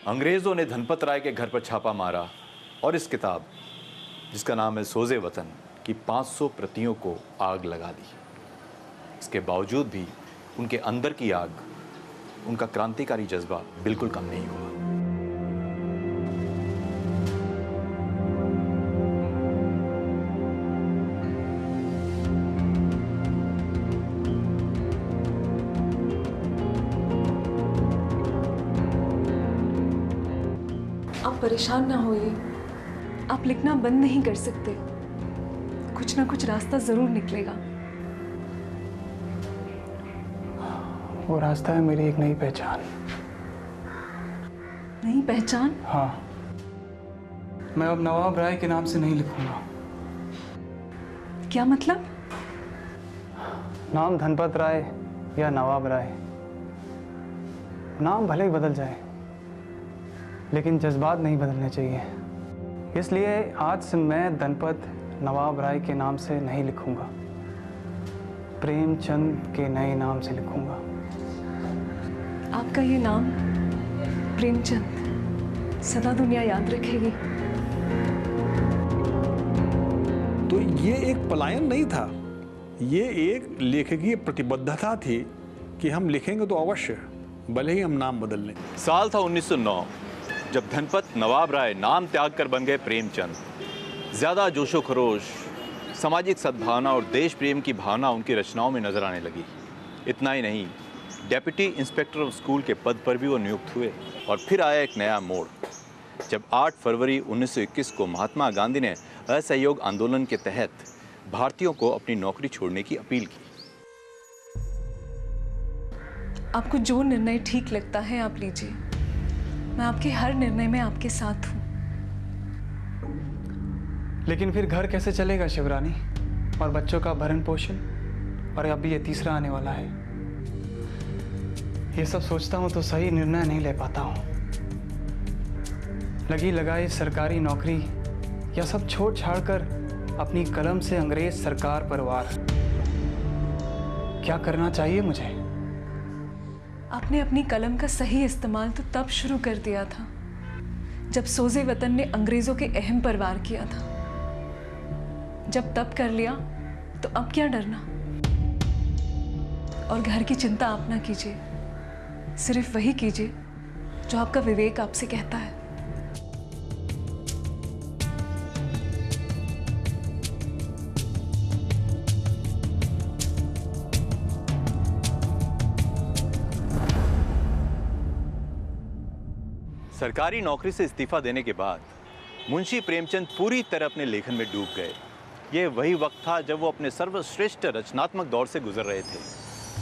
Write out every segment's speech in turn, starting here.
अंग्रेजों ने धनपत राय के घर पर छापा मारा और इस किताब, जिसका नाम है सोज़े वतन, की 500 प्रतियों को आग लगा दी। इसके बावजूद भी उनके अंदर की आग, उनका क्रांतिकारी जज्बा बिल्कुल कम नहीं हुआ। आप परेशान ना होइए, आप लिखना बंद नहीं कर सकते। कुछ ना कुछ रास्ता जरूर निकलेगा। वो रास्ता है मेरी एक नई पहचान। नई पहचान? हाँ, मैं अब नवाब राय के नाम से नहीं लिखूंगा। क्या मतलब? नाम धनपत राय या नवाब राय, नाम भले ही बदल जाए, लेकिन जज्बात नहीं बदलने चाहिए। इसलिए आज से मैं धनपत नवाब राय के नाम से नहीं लिखूंगा, प्रेमचंद के नए नाम से लिखूंगा। आपका ये नाम प्रेमचंद सदा दुनिया याद रखेगी। तो ये एक पलायन नहीं था, ये एक लेखकीय प्रतिबद्धता थी कि हम लिखेंगे तो अवश्य, भले ही हम नाम बदल लें। साल था 1909, जब धनपत नवाब राय नाम त्याग कर बन गए प्रेमचंद। ज़्यादा जोशो खरोश, सामाजिक सद्भावना और देश प्रेम की भावना उनकी रचनाओं में नजर आने लगी। इतना ही नहीं, डेप्यूटी इंस्पेक्टर ऑफ स्कूल के पद पर भी वो नियुक्त हुए। और फिर आया एक नया मोड़, जब 8 फरवरी 1921 को महात्मा गांधी ने असहयोग आंदोलन के तहत भारतीयों को अपनी नौकरी छोड़ने की अपील की। आपको जो निर्णय ठीक लगता है आप लीजिए, मैं आपके हर निर्णय में आपके साथ हूँ। लेकिन फिर घर कैसे चलेगा शिवरानी, और बच्चों का भरण पोषण, और अभी ये तीसरा आने वाला है। ये सब सोचता हूँ तो सही निर्णय नहीं ले पाता हूँ। लगी लगाई सरकारी नौकरी या सब छोड़ छाड़ कर अपनी कलम से अंग्रेज सरकार पर वार, क्या करना चाहिए मुझे? आपने अपनी कलम का सही इस्तेमाल तो तब शुरू कर दिया था जब सोज़े वतन ने अंग्रेजों के अहम पर वार किया था। जब तब कर लिया तो अब क्या डरना। और घर की चिंता आप ना कीजिए, सिर्फ वही कीजिए जो आपका विवेक आपसे कहता है। सरकारी नौकरी से इस्तीफा देने के बाद मुंशी प्रेमचंद पूरी तरह अपने लेखन में डूब गए। ये वही वक्त था जब वो अपने सर्वश्रेष्ठ रचनात्मक दौर से गुजर रहे थे।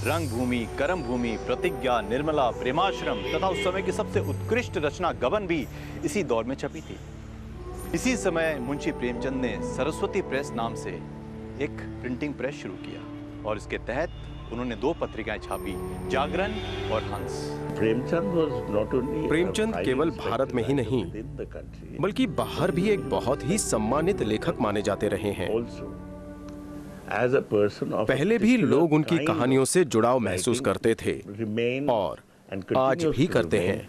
रंगभूमि, कर्मभूमि, प्रतिज्ञा, निर्मला, प्रेमाश्रम तथा उस समय की सबसे उत्कृष्ट रचना गबन भी इसी दौर में छपी थी। इसी समय मुंशी प्रेमचंद ने सरस्वती प्रेस नाम से एक प्रिंटिंग प्रेस शुरू किया और इसके तहत उन्होंने 2 पत्रिकाएं छापी, जागरण और हंस। प्रेमचंद केवल भारत में ही नहीं बल्कि बाहर भी एक बहुत ही सम्मानित लेखक माने जाते रहे हैं। पहले भी लोग उनकी कहानियों से जुड़ाव महसूस करते थे और आज भी करते हैं।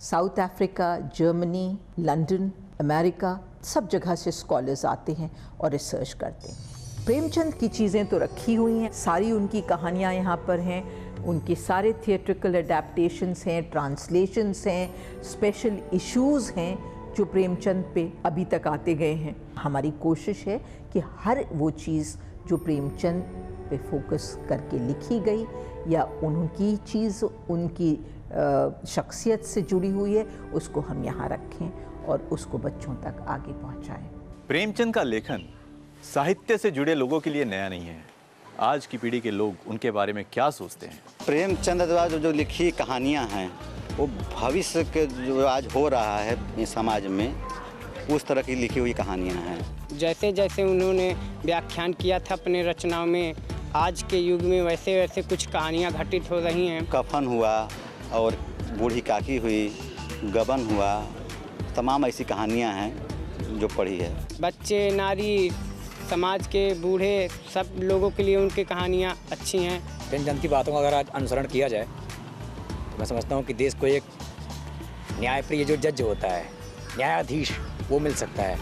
South Africa, Germany, London, America, सब जगह से स्कॉलर्स आते हैं और रिसर्च करते हैं। प्रेमचंद की चीज़ें तो रखी हुई हैं, सारी उनकी कहानियाँ यहाँ पर हैं, उनके सारे थिएट्रिकल अडेप्टेशंस हैं, ट्रांसलेशंस हैं, स्पेशल इश्यूज़ हैं जो प्रेमचंद पे अभी तक आते गए हैं। हमारी कोशिश है कि हर वो चीज़ जो प्रेमचंद पे फोकस करके लिखी गई या उनकी चीज़ उनकी शख्सियत से जुड़ी हुई है, उसको हम यहाँ रखें और उसको बच्चों तक आगे पहुँचाएँ। प्रेमचंद का लेखन साहित्य से जुड़े लोगों के लिए नया नहीं है। आज की पीढ़ी के लोग उनके बारे में क्या सोचते हैं? प्रेमचंद द्वारा जो लिखी कहानियाँ हैं वो भविष्य के जो आज हो रहा है समाज में, उस तरह की लिखी हुई कहानियाँ हैं। जैसे जैसे उन्होंने व्याख्यान किया था अपने रचनाओं में, आज के युग में वैसे वैसे कुछ कहानियाँ घटित हो रही हैं। कफन हुआ और बूढ़ी काकी हुई, गबन हुआ, तमाम ऐसी कहानियाँ हैं जो पढ़ी है। बच्चे, नारी, समाज के बूढ़े, सब लोगों के लिए उनकी कहानियाँ अच्छी हैं। प्रेमचंद की बातों का अगर आज अनुसरण किया जाए तो मैं समझता हूँ कि देश को एक न्यायप्रिय जो जज होता है, न्यायाधीश, वो मिल सकता है।